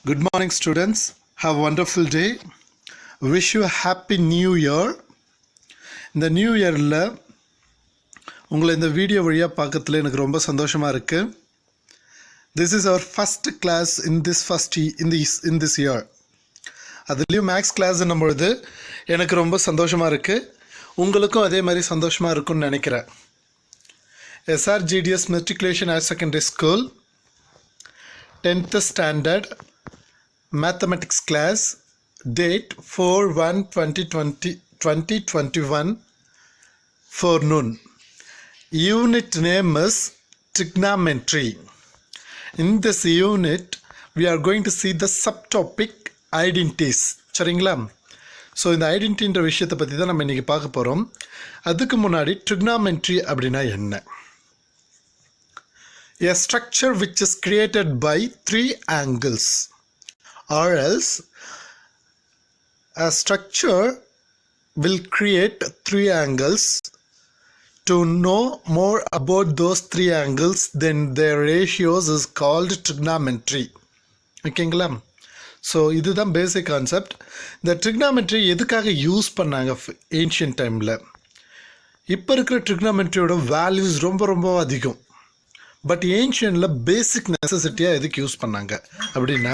Good morning, students. Have a wonderful day. Wish you a happy new year. இந்த new இயரில் உங்களை இந்த video வழியாக பார்க்கறதுல எனக்கு ரொம்ப சந்தோஷமாக இருக்குது. This is our first class in this year. அதுலேயும் மேக்ஸ் கிளாஸ்ன்னும் பொழுது எனக்கு ரொம்ப சந்தோஷமாக இருக்குது. உங்களுக்கும் அதே மாதிரி சந்தோஷமாக இருக்கும்னு நினைக்கிறேன். SRGDS Matriculation Higher Secondary School 10th Standard Mathematics class, date 4/1/2021, forenoon. Unit name is trigonometry. In this unit we are going to see the subtopic identities. சரிங்களா? ஸோ இந்த ஐடென்டின்ற விஷயத்தை பற்றி தான் நம்ம இன்றைக்கி பார்க்க போகிறோம். அதுக்கு முன்னாடி trigonometry அப்படின்னா என்ன? A structure which is created by three angles, or else a structure will create three angles. To know more about those three angles, then their ratios is called trigonometry. ஓகேங்களா? ஸோ இதுதான் basic concept. இந்த trigonometry எதுக்காக use பண்ணாங்க ancient டைமில்? இப்போ இருக்கிற trigonometryயோட values ரொம்ப அதிகம். பட் ஏன்ஷியனில் பேசிக் நெசசிட்டியாக எதுக்கு யூஸ் பண்ணாங்க அப்படின்னா,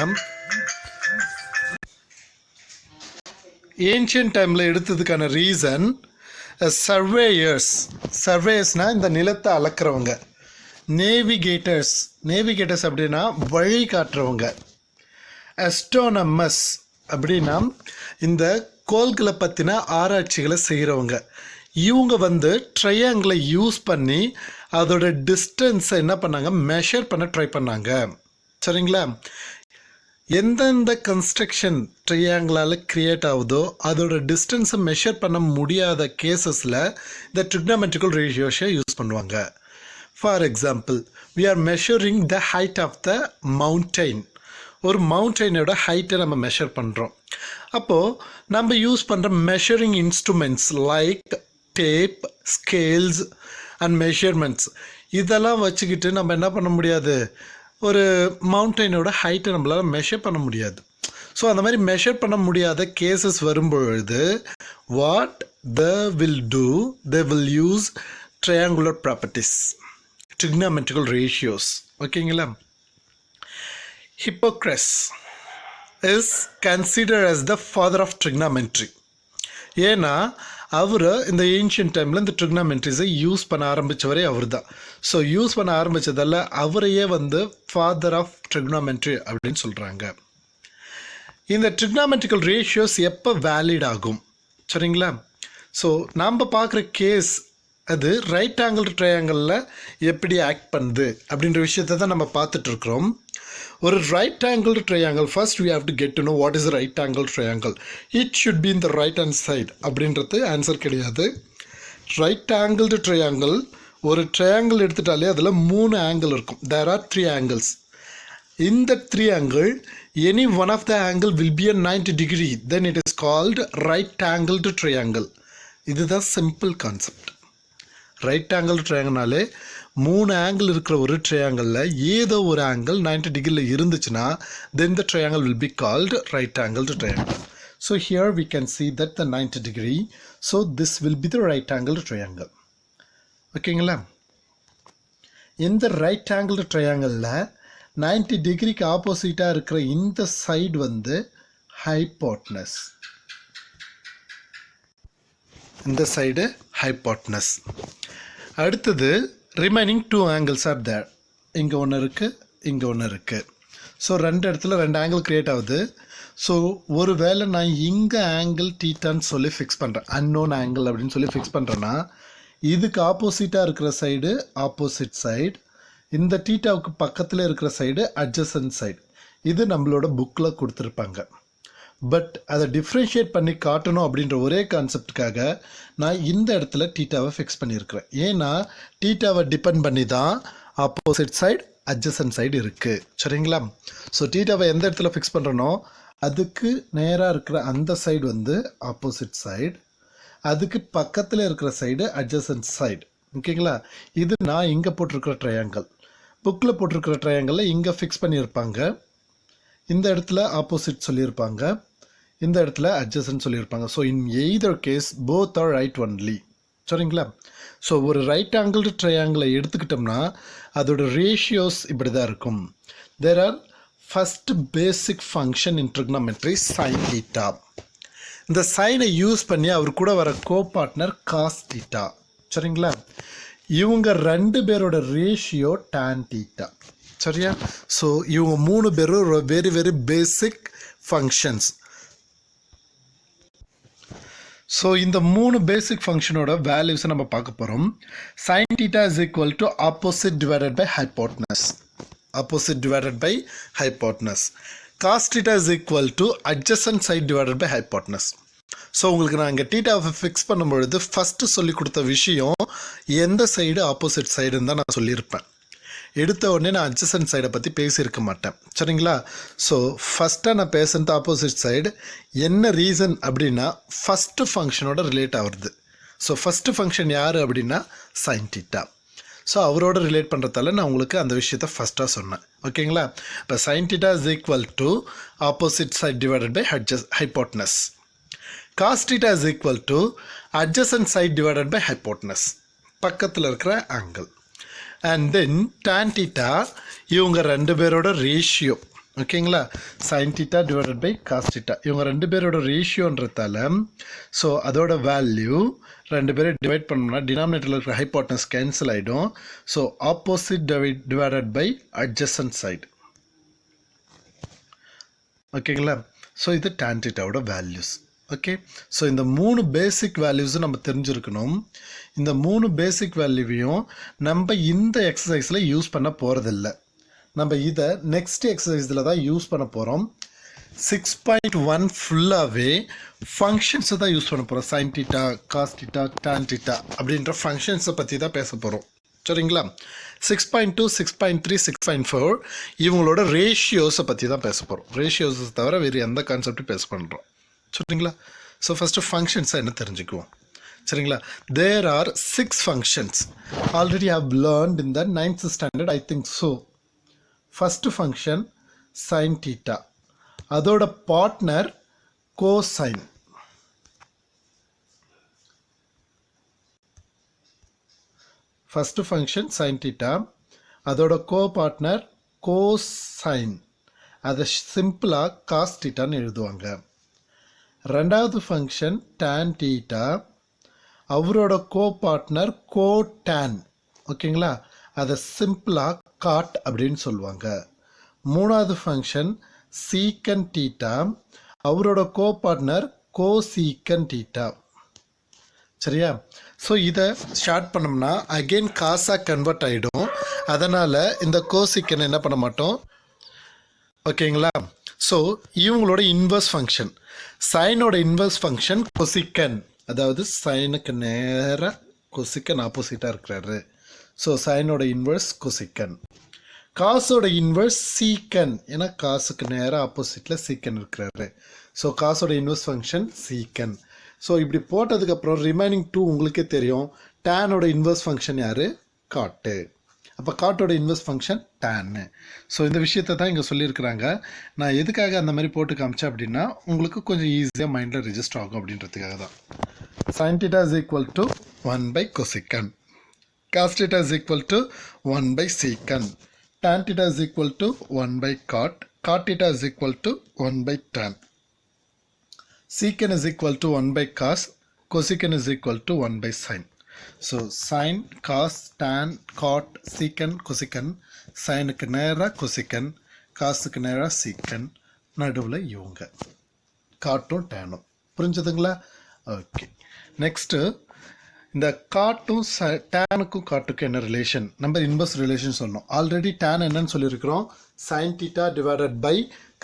ஏன்ஷியன்ட் டைமில் எடுத்ததுக்கான ரீசன் சர்வேயர்ஸ்னால் இந்த நிலத்தை அளக்கிறவங்க, நேவிகேட்டர்ஸ் அப்படின்னா வழி காட்டுறவங்க, அஸ்ட்ரோனமஸ் அப்படின்னா இந்த கோள்களை பற்றின ஆராய்ச்சிகளை செய்கிறவங்க. இவங்க ட்ரையாங்கிளை யூஸ் பண்ணி அதோட டிஸ்டன்ஸை என்ன பண்ணாங்க, மெஷர் பண்ண ட்ரை பண்ணாங்க. சரிங்களா? எந்தெந்த கன்ஸ்ட்ரக்ஷன் ட்ரையாங்கிளால் க்ரியேட் ஆகுதோ அதோட டிஸ்டன்ஸை மெஷர் பண்ண முடியாத கேசஸில் இந்த trigonometrical ரேஷியோஸை யூஸ் பண்ணுவாங்க. For example, we are measuring the height of the mountain. ஒரு மவுண்டெயினோட ஹைட்டை நம்ம மெஷர் பண்ணுறோம். அப்போது நம்ம யூஸ் பண்ணுற measuring instruments like tape, scales and measurements இதெல்லாம் வச்சுக்கிட்டு நம்ம என்ன பண்ண முடியாது, ஒரு மவுண்டெயினோட ஹைட்டை நம்மளால் மெஷர் பண்ண முடியாது. ஸோ அந்த மாதிரி மெஷர் பண்ண முடியாத கேசஸ் வரும்பொழுது what they will use triangular properties, trigonometrical ratios. ஓகேங்களா? Hippocrates is considered as the father of trigonometry. ஏன்னா அவர் இந்த ஏன்ஷியன்ட் டைமில் இந்த trigonometries யூஸ் பண்ண ஆரம்பித்தவரே அவர் தான். ஸோ யூஸ் பண்ண ஆரம்பித்ததால் அவரையே ஃபாதர் ஆஃப் trigonometry அப்படின்னு சொல்கிறாங்க. இந்த trigonometrical ratios எப்போ வேலிட் ஆகும்? சரிங்களா? ஸோ நாம் பார்க்குற கேஸ் அது ரைட் ஆங்கிள் ட்ரையாங்கிளில் எப்படி ஆக்ட் பண்ணுது அப்படின்ற விஷயத்தை தான் நம்ம பார்த்துட்ருக்குறோம். ஒரு right angle triangle, first we have to get to know what is a right angle triangle. It should be in the right hand side அப்படின்றது ஆன்சர் கிடையாது. ரைட் ஆங்கிள்டு ட்ரையாங்கிள், ஒரு ட்ரையாங்கிள் எடுத்துட்டாலே அதில் 3 ஆங்கிள் இருக்கும். there are 3 angles. In that 3 angle, any one of the angle will be a 90 degree. Then it is called right angled triangle. இதுதான் simple concept. Right angle ட்ரையாங்கிள்னாலே 3 angle இருக்கிற ஒரு ட்ரையாங்கிளில் ஏதோ ஒரு angle 90 டிகிரியில் இருந்துச்சுன்னா then the triangle will be called right angled triangle. So here we can see that the 90 degree. So this will be the right angled triangle. ஓகேங்களா? இந்த right angle ட்ரையாங்கிளில் 90 டிகிரிக்கு ஆப்போசிட்டாக இருக்கிற இந்த சைடு ஹைப்போட்னஸ். இந்த சைடு ஹைப்போட்னஸ். அடுத்தது remaining 2 angles R தேர். இங்கே ஒன்று இருக்குது, இங்கே ஒன்று இருக்குது. ஸோ 2 இடத்துல 2 ஆங்கிள் க்ரியேட் ஆகுது. ஸோ ஒரு வேளை நான் இங்கே ஆங்கிள் தீட்டான்னு சொல்லி ஃபிக்ஸ் பண்ணுறேன், அன்னோன் ஆங்கிள் அப்படின்னு சொல்லி ஃபிக்ஸ் பண்ணுறேன்னா இதுக்கு ஆப்போசிட்டாக இருக்கிற சைடு ஆப்போசிட் சைடு, இந்த தீட்டாவுக்கு பக்கத்தில் இருக்கிற சைடு அட்ஜசன்ட் சைடு. இது நம்மளோட புக்கில் கொடுத்துருப்பாங்க. பட் அதை டிஃப்ரென்ஷியேட் பண்ணி காட்டணும் அப்படின்ற ஒரே கான்செப்டுக்காக நான் இந்த இடத்துல தீட்டாவை ஃபிக்ஸ் பண்ணியிருக்கிறேன். ஏன்னா தீட்டாவை டிபெண்ட் பண்ணி தான் ஆப்போசிட் சைடு அட்ஜசன்ட் சைடு இருக்குது. சரிங்களா? ஸோ தீட்டாவை எந்த இடத்துல ஃபிக்ஸ் பண்ணுறனோ அதுக்கு நேராக இருக்கிற அந்த சைடு ஆப்போசிட் சைடு, அதுக்கு பக்கத்தில் இருக்கிற சைடு அட்ஜசன்ட் சைடு. ஓகேங்களா? இது நான் இங்கே போட்டிருக்கிற ட்ரையாங்கிள், புக்கில் போட்டிருக்கிற ட்ரையாங்கிளில் இங்கே ஃபிக்ஸ் பண்ணியிருப்பாங்க. இந்த இடத்துல ஆப்போசிட் சொல்லியிருப்பாங்க, இந்த இடத்துல அட்ஜசன்ட் சொல்லியிருப்பாங்க. So in either case both are right only. சரிங்களா? ஸோ ஒரு ரைட் ஆங்கிள் ட்ரையாங்கிளை எடுத்துக்கிட்டோம்னா அதோட ரேஷியோஸ் இப்படி தான் இருக்கும். There are first basic function in trigonometry sine theta. இந்த சைனை யூஸ் பண்ணி அவர் கூட வர கோ பார்ட்னர் காஸ் தீட்டா. சரிங்களா? இவங்க 2 பேரோட ரேஷியோ டான் தீட்டா. சரியா? ஸோ இவங்க 3 பேரும் very very basic functions. So இந்த 3 பேசிக் ஃபங்க்ஷனோட வேல்யூஸை நம்ம பார்க்க போகிறோம். Sine theta is equal to opposite divided by hypotenuse. Opposite divided by hypotenuse. Cos theta is equal to adjacent side divided by hypotenuse. So உங்களுக்கு நான் இங்கே தீட்டாவை ஃபிக்ஸ் பண்ணும்பொழுது ஃபஸ்ட்டு சொல்லி கொடுத்த விஷயம் எந்த சைடு ஆப்போசிட் சைடுன்னு தான் நான் சொல்லியிருப்பேன். எடுத்த உடனே நான் அட்ஜசன்ட் சைடை பற்றி பேசியிருக்க மாட்டேன். சரிங்களா? ஸோ ஃபஸ்ட்டாக நான் பேசுகிறது ஆப்போசிட் சைடு. என்ன ரீசன் அப்படின்னா ஃபஸ்ட்டு ஃபங்க்ஷனோட ரிலேட் ஆகுறது. ஸோ ஃபஸ்ட்டு ஃபங்க்ஷன் யார் அப்படின்னா சைன் தீட்டா. ஸோ அவரோட ரிலேட் பண்ணுறதால நான் உங்களுக்கு அந்த விஷயத்தை ஃபஸ்ட்டாக சொன்னேன். ஓகேங்களா? இப்போ sine theta is equal to opposite side divided by hypotenuse. Cos theta is equal to adjacent side divided by hypotenuse, பக்கத்தில் இருக்கிற angle. And then tan theta இவங்க 2 பேரோட ரேஷியோ. ஓகேங்களா? Sine theta divided by cos theta இவங்க 2 பேரோட ரேஷியோன்றதால so அதோட value 2 பேரை divide பண்ணோம்னா டினாமினேட்டரில் இருக்கிற ஹைப்போட்னஸ் கேன்சல் ஆகிடும். So opposite divided by adjacent side. ஓகேங்களா? ஸோ இது டான் தீட்டாவோட வேல்யூஸ். ஓகே. ஸோ இந்த 3 பேசிக் வேல்யூஸும் நம்ம தெரிஞ்சுருக்கணும். இந்த 3 பேசிக் வேல்யூவையும் நம்ம இந்த எக்ஸசைஸில் யூஸ் பண்ண போகிறதில்ல. நம்ம இதை நெக்ஸ்ட் எக்ஸசைஸில் தான் யூஸ் பண்ண போகிறோம். 6.1 ஃபுல்லாகவே ஃபங்க்ஷன்ஸை தான் யூஸ் பண்ண போகிறோம். Sine theta, cos theta, tan theta அப்படின்ற ஃபங்க்ஷன்ஸை பற்றி தான் பேச போகிறோம். சரிங்களா? 6.2, 6.3, 6.4 இவங்களோட ரேஷியோஸை பற்றி தான் பேச போகிறோம். ரேஷியோஸை தவிர வேறு எந்த கான்செப்டும் பேச பண்ணுறோம். சரிங்களா? ஸோ ஃபஸ்ட்டு ஃபங்க்ஷன்ஸை என்ன தெரிஞ்சுக்குவோம். சரிங்களா? There are 6 functions. Already I have learned in the 9th standard, I think so. First function sin theta. அதோட partner cosine. First function sin theta. அதோட co-partner cosine. அதை சிம்பிளாக cos thetaன்னு எழுதுவாங்க. ரெண்டாவது ஃபங்க்ஷன் tan theta. அவரோட கோ பார்ட்னர் கோடான். ஓகேங்களா? அதை சிம்பிளாக காட் அப்படின்னு சொல்லுவாங்க. மூணாவது ஃபங்க்ஷன் சீக்கன் தீட்டா. அவரோட கோ பார்ட்னர் கோசீக்கன் தீட்டா. சரியா? ஸோ இதை ஷார்ட் பண்ணோம்னா அகெயின் காசாக கன்வெர்ட் ஆகிடும். அதனால் இந்த கோசிக்கன் என்ன பண்ண மாட்டோம். ஓகேங்களா? ஸோ இவங்களோட இன்வர்ஸ் ஃபங்க்ஷன் சைனோட இன்வர்ஸ் ஃபங்க்ஷன் கொசிக்கன். அதாவது சைனுக்கு நேராக கொசிக்கன் ஆப்போசிட்டாக இருக்கிறாரு. ஸோ சைனோட இன்வர்ஸ் கொசிக்கன். காசோட இன்வர்ஸ் சீக்கன். ஏன்னா காசுக்கு நேராக ஆப்போசிட்டில் சீக்கன் இருக்கிறாரு. ஸோ காசோட இன்வர்ஸ் ஃபங்க்ஷன் சீக்கன். ஸோ இப்படி போட்டதுக்கப்புறம் ரிமைனிங் 2 உங்களுக்கே தெரியும். டேனோட இன்வர்ஸ் ஃபங்க்ஷன் யார்? காட்டு. அப்போ காட்டோட இன்வர்ஸ் ஃபங்க்ஷன் டேன்னு. ஸோ இந்த விஷயத்தை தான் இங்கே சொல்லியிருக்கிறாங்க. நான் எதுக்காக அந்த மாதிரி போட்டு காமிச்சேன் அப்படின்னா உங்களுக்கு கொஞ்சம் ஈஸியாக மைண்டில் ரெஜிஸ்டர் ஆகும் அப்படின்றதுக்காக தான். sin theta is equal to 1 by cosecant. Cos theta is equal to 1 by secant. Tan theta is equal to 1 by cot. Cot theta is equal to 1 by tan. Secant is equal to 1 by cos. Cosecant is equal to 1 by sin. So sin, cos, tan, cot, secant, cosecant. சைனுக்கு நேராக கொசிக்கன், காசுக்கு நேராக சீக்கன், நடுவில் இவங்க காட்டும் டேனும். புரிஞ்சதுங்களா? Okay. Next இந்த காட்டும் டேனுக்கும் காட்டுக்கும் என்ன ரிலேஷன்? நம்ம இன்வர்ஸ் ரிலேஷன் சொன்னோம். ஆல்ரெடி டேன் என்னன்னு சொல்லியிருக்கிறோம், sine theta divided by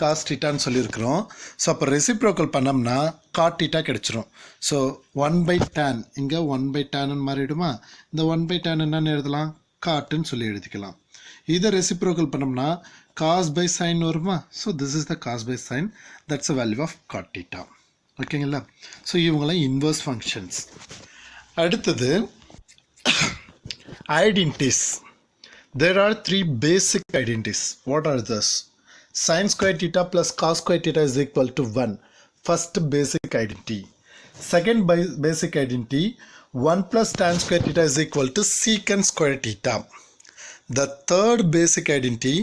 cos தீட்டான்னு சொல்லியிருக்கிறோம். ஸோ அப்போ ரெசிப்ரோக்கல் பண்ணோம்னா காட் தீட்டா கிடச்சிரும். ஸோ 1 பை டேன் இங்கே 1 பை டேன்னு மாறிடுமா? இந்த 1 பை டேன் என்னன்னு எழுதலாம்? காட்டுன்னு சொல்லி எழுதிக்கலாம். இதை ரெசிப்ரோக்கல் பண்ணோம்னா காஸ் பை சைன் வருமா? So this is the cos by sine. That's a value of cot theta. ஓகேங்களா? ஸோ இவங்களாம் இன்வர்ஸ் ஃபங்க்ஷன்ஸ். அடுத்தது identities. There are 3 basic identities. What are those? sin square theta plus cos square theta is equal to 1. First basic identity. Second basic identity, 1 plus tan square theta is equal to secant square theta. The third basic identity,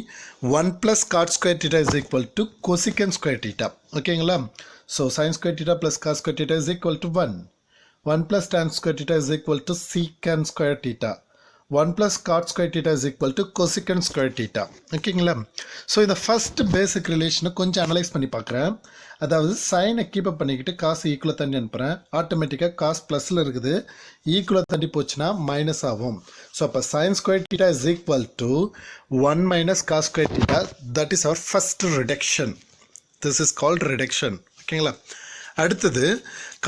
1 plus cot square theta is equal to cosecant square theta. Okay, so sin square theta plus cos square theta is equal to 1. 1 plus tan square theta is equal to secant square theta. 1 plus cot square theta is equal to cosecant square theta. ஓகேங்களா? ஸோ இந்த first பேசிக் ரிலேஷனை கொஞ்சம் analyse பண்ணி பார்க்குறேன். அதாவது சைனை keep up பண்ணிக்கிட்டு காசு ஈக்குவலாக தண்ணி அனுப்புகிறேன். ஆட்டோமேட்டிக்காக காசு ப்ளஸில் இருக்குது, ஈக்குவலாக தண்ணி போச்சுன்னா மைனஸ் ஆகும். ஸோ அப்போ sine square theta is equal to 1 minus cos square theta. That is our first reduction. This is called reduction. ஓகேங்களா? அடுத்தது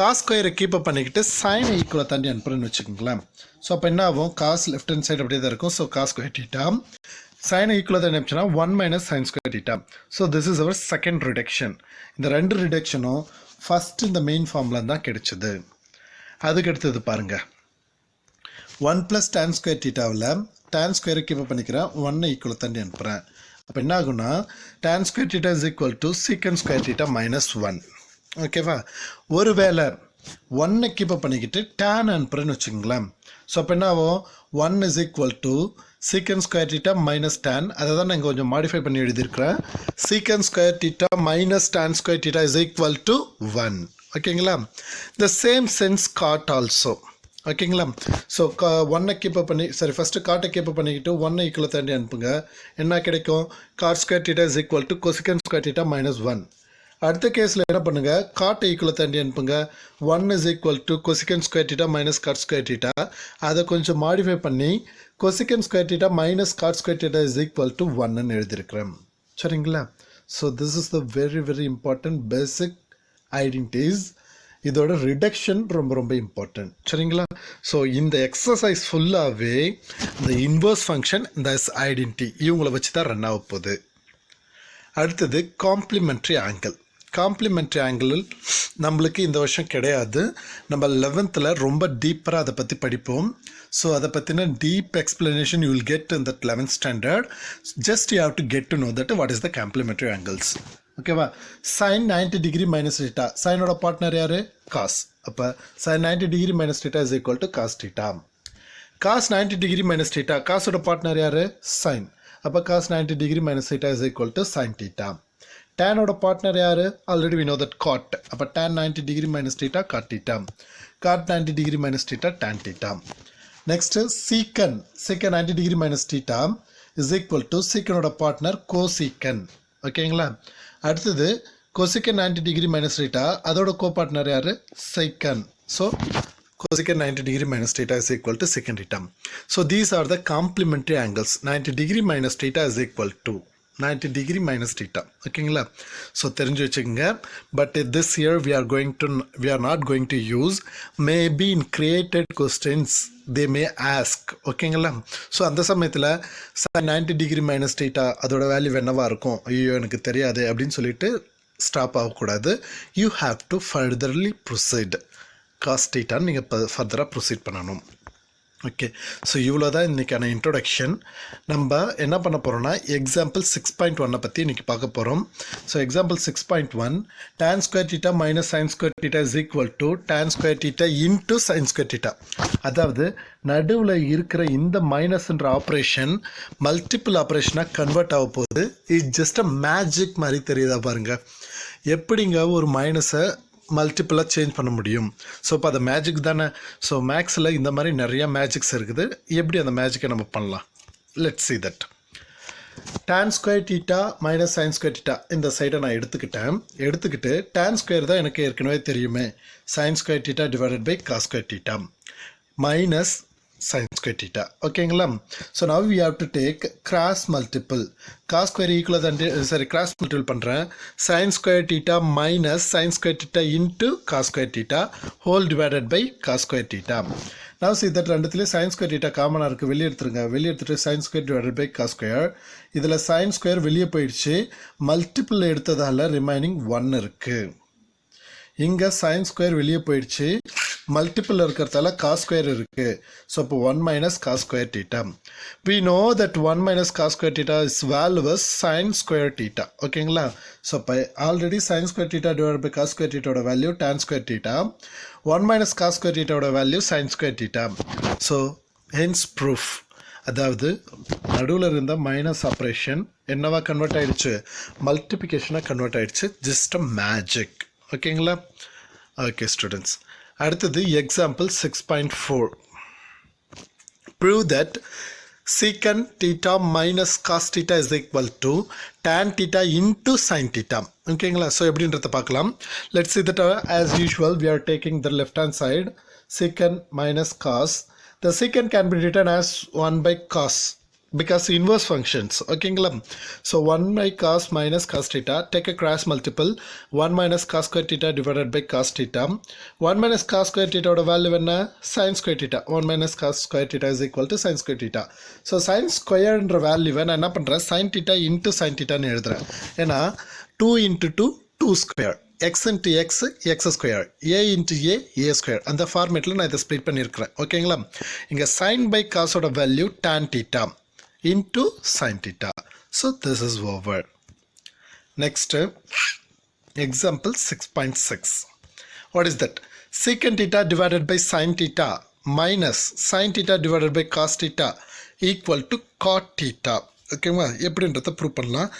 காஸ் ஸ்கொயரை கீப் அப் பண்ணிக்கிட்டு சைனை ஈக்குவலாக தண்ணி அனுப்புகிறேன்னு வச்சுக்கோங்களேன். ஸோ அப்போ என்ன ஆகும்? காஸ் லெஃப்ட் ஹேண்ட் சைடு அப்படியே தான் இருக்கும். ஸோ காஸ் ஸ்கொயர் தீட்டா சைனை ஈக்குவலாக தான் நினைச்சுன்னா 1 minus sine square theta. So this is our second reduction. இந்த ரெண்டு ரிடக்ஷனும் ஃபஸ்ட் இந்த மெயின் ஃபார்முலா தான் கிடைச்சிது. அதுக்கு அடுத்தது பாருங்கள், 1 ப்ளஸ் டேன் ஸ்கொயர் தீட்டாவில் டேன் ஸ்கொயரை கீப் அப் பண்ணிக்கிறேன், 1 ஈக்குவலாக தண்ணி அனுப்புகிறேன். அப்போ என்ன ஆகுன்னா tan square theta is equal to secant square theta minus 1. ஓகேவா? ஒரு வேளை 1 கீப் அப் பண்ணிக்கிட்டு டேன் அனுப்புகிறேன்னு வச்சுக்கோங்களேன். ஸோ அப்போ என்ன ஆகும்? 1 is equal to secant square theta minus tan. அதை தான் நான் கொஞ்சம் மாடிஃபை பண்ணி எழுதியிருக்கிறேன். Secant square theta minus tan square theta is equal to 1. ஓகேங்களா? The same sense cot also. ஓகேங்களா? ஸோ 1 கீப் அப் பண்ணி ஃபஸ்ட்டு காட்டை கீப் அப் பண்ணிக்கிட்டு 1 ஈக்குவலாக தாண்டி அனுப்புங்க. என்ன கிடைக்கும்? Cot square theta is equal to cosecant square theta minus 1. அடுத்த கேஸில் என்ன பண்ணுங்கள்? காட்டை ஈக்குவலாக தாண்டி அனுப்புங்க. 1 is equal to cosecant square theta minus cot square theta. அதை கொஞ்சம் மாடிஃபை பண்ணி cosecant square theta minus cot square theta is equal to 1ன்னு எழுதியிருக்கிறேன். சரிங்களா? So this is the very very important basic identities. இதோட ரிடக்ஷன் ரொம்ப ரொம்ப important. சரிங்களா? ஸோ இந்த எக்ஸசைஸ் ஃபுல்லாகவே இந்த இன்வர்ஸ் ஃபங்க்ஷன், இந்த ஐடென்டிட்டி இவங்களை வச்சு தான் ரன் ஆக போகுது. அடுத்தது காம்ப்ளிமெண்ட்ரி ஆங்கிள். காம்ப்ளிமெண்ட்ரி ஆங்கிள் நம்மளுக்கு இந்த வருஷம் கிடையாது. நம்ம 11th ரொம்ப டீப்பராக அதை பற்றி படிப்போம். ஸோ அதை பற்றின deep explanation you will get in that 11th standard. Just you have to get to know that what is the complementary angles. ஓகேவா? Sine 90 degree minus theta. சைனோட பார்ட்னர் யார்? காஸ். அப்போ sine 90 degree minus theta is equal to cos theta. Cos 90 degree minus theta. காசோட partner யார்? Sine. அப்போ cos 90 degree minus theta is equal to sine theta. டேனோட partner யார்? Already we know that cot. அப்போ tan 90 degree minus theta cot theta. Cot 90 degree minus theta tan theta. Next secant. Secant 90 degree minus theta is equal to சீக்கனோட partner cosecant. ஓகேங்களா? அடுத்தது cosecant 90 degree minus theta, அதோட co partner யார்? Secant. So cosecant 90 degree minus theta is equal to secant theta. So these are the complementary angles. 90 degree minus theta is equal to 90 degree minus theta. ஓகேங்களா? So தெரிஞ்சு வச்சுக்கோங்க. But this year we are not going to use. Maybe in created questions they may ask. ஓகேங்களா? So அந்த சமயத்தில் 90 degree minus theta அதோட value என்னவா இருக்கும்? ஐயோ எனக்கு தெரியாது அப்படின்னு சொல்லிட்டு ஸ்டாப் ஆகக்கூடாது. You have to furtherly proceed. Cos தீட்டான்னு நீங்கள் இப்போ ஃபர்தராக ப்ரொசீட் பண்ணணும். ஓகே, ஸோ இவ்வளோ தான் இன்றைக்கான இன்ட்ரொடக்ஷன். நம்ம என்ன பண்ண போகிறோம்னா எக்ஸாம்பிள் 6.1 பற்றி இன்றைக்கி பார்க்க போகிறோம். So example 6.1, tan square theta minus sine square theta is equal to tan square theta into sine square theta. அதாவது நடுவில் இருக்கிற இந்த மைனஸ்ன்ற ஆப்ரேஷன் மல்டிபிள் ஆப்ரேஷனாக கன்வெர்ட் ஆக போகுது. இட்ஸ் ஜஸ்ட் அ மேஜிக் மாதிரி தெரியுதா பாருங்கள். எப்படிங்க ஒரு மைனஸை மல்டிப்புளாக சேஞ்ச் பண்ண முடியும்? ஸோ இப்போ அது மேஜிக் தானே. ஸோ மேக்ஸில் இந்த மாதிரி நிறையா மேஜிக்ஸ் இருக்குது. எப்படி அந்த மேஜிக்கை நம்ம பண்ணலாம்? Let's see that. tan square theta minus sine square theta இந்த சைடை நான் எடுத்துக்கிட்டு tan ஸ்கொயர் தான் எனக்கு ஏற்கனவே தெரியுமே, sine square theta divided by cos square theta minus sin square theta. ஓகேங்களா? So now we have to take cross multiple. cos square equal cross multiple பண்ணுறேன். sin square theta minus sin square theta into cos square theta whole divided by cos square theta. now see that ரெண்டுத்துலேயும் sin square theta காமனாக இருக்குது. வெளியே எடுத்துகிட்டு sin square divided by cos square. இதில் sin square வெளியே போயிடுச்சு. Multiple எடுத்ததால் remaining 1 இருக்குது. இங்கே sin square வெளியே போயிடுச்சு. மல்டிபிள் இருக்கிறதால காஸ் ஸ்கொயர் இருக்குது. ஸோ இப்போ 1 minus cos square theta. We know that 1 minus cos square theta is values sine square theta. ஓகேங்களா? ஸோ இப்போ already sine square theta divide by cos square டீட்டாவோட value tan square theta. 1 minus cos square டீட்டாவோட value sine square theta. So hence proof, அதாவது நடுவில் இருந்த minus operation என்னவா convert ஆகிடுச்சு, மல்டிப்ளிகேஷனாக கன்வெர்ட் ஆகிடுச்சு. Just a magic. ஓகேங்களா? ஓகே ஸ்டூடெண்ட்ஸ், அடுத்தது example 6.4. Prove that secant theta minus cos theta is equal to tan theta into sin theta. ஓகேங்களா? ஸோ எப்படின்றத பார்க்கலாம். Let's see that as usual we are taking the left hand side, secant minus cos. The secant can be written as 1 by cos because inverse functions. ஓகேங்களா? So 1 by cos minus cos theta, take a cross multiple, 1 minus cos square theta divided by cos theta. 1 minus cos square theta ஓட value என்ன, sin square theta. 1 minus cos square theta is equal to sin square theta. So sin squareன்ற வேல்யூவை நான் என்ன பண்ணுறேன், sin theta into sin theta ன்னு எழுதுறேன். ஏன்னா 2 into 2, 2 square. x into x, x square. a into a square. அந்த ஃபார்மேட்டில் நான் இதை ஸ்ப்ளிட் பண்ணியிருக்கிறேன். ஓகேங்களா? இங்கே sin by cos ஓட value tan theta into sin theta. So this is over. Next, example 6.6. What is that? Secant theta divided by sin theta minus sin theta divided by cos theta equal to cot theta. ஓகேவா? எப்படின்றத prove பண்ணலாம்.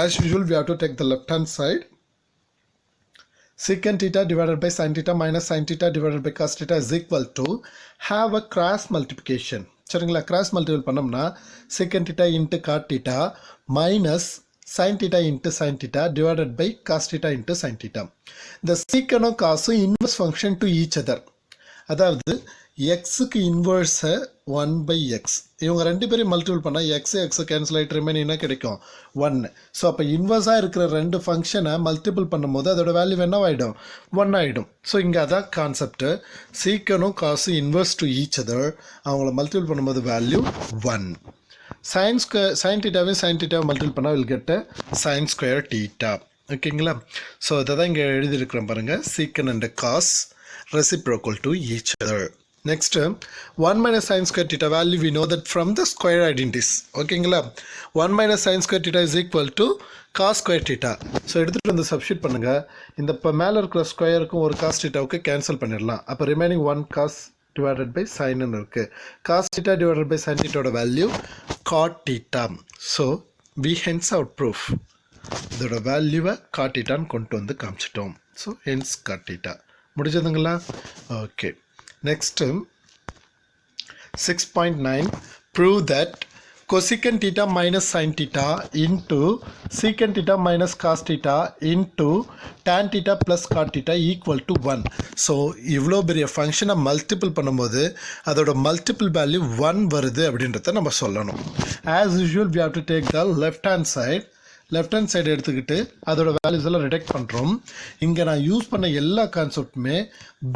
As usual we have to take the left hand side. Secant theta divided by sin theta minus sin theta divided by cos theta is equal to have a cross multiplication. சரிங்களா? Cross multiple பண்ணோம்னா secant theta into cot theta minus sin theta into sin theta divided by cos theta into sin theta. இந்த secant காசும் inverse function to each other. அதாவது எக்ஸுக்கு இன்வர்ஸை 1 by x. இவங்க ரெண்டு பேரையும் multiple பண்ணால் எக்ஸ் கேன்சல் ஆகிட்டு ரிமைன் என்ன கிடைக்கும், 1. ஸோ அப்போ இன்வர்ஸாக இருக்கிற ரெண்டு ஃபங்க்ஷனை மல்டிபிள் பண்ணும்போது அதோட வேல்யூ என்னவாயிடும், 1 ஆகிடும். ஸோ இங்கே அதான் கான்செப்ட். சீக்கனும் cos inverse to each other, அவங்கள மல்டிபிள் பண்ணும்போது வேல்யூ 1. சைன் டீட்டாவையும் சைன் டீட்டாவை மல்டிபிள் பண்ணால் will get sine square theta. ஓகேங்களா? ஸோ அதை தான் இங்கே எழுதியிருக்கிறோம் பாருங்கள். Secant and cos reciprocal to each other. Next, 1 minus sin square theta value we know that from the square identities. ஓகேங்களா? 1 minus sin square theta is equal to cos square theta. So எடுத்துகிட்டு வந்து substitute பண்ணுங்கள். இந்த இப்போ மேலே இருக்கிற ஸ்கொயருக்கும் ஒரு cos thetaவுக்கு cancel பண்ணிடலாம். அப்போ remaining 1 cos divided by sin ன்னு இருக்குது. cos theta divided by sin theta ஓட value cot theta. So we hence out proof. இதோட வேல்யூவை cot theta ன்னு கொண்டு வந்து காமிச்சிட்டோம். So hence cot theta. முடிஞ்சதுங்களா? Okay. Next 6.9. Prove that cosecant theta minus sin theta into secant theta minus cos theta into tan theta plus cot theta equal to 1. So இவ்வளோ பெரிய ஃபங்க்ஷனை மல்டிபிள் பண்ணும்போது அதோட மல்டிபிள் வேல்யூ 1 வருது அப்படின்றத நம்ம சொல்லணும். As usual we have to take the left hand side. Left hand side எடுத்துக்கிட்டு அதோட வேல்யூஸ் எல்லாம் ரிடெக்ட் பண்ணுறோம். இங்கே நான் யூஸ் பண்ண எல்லா கான்செப்ட்டுமே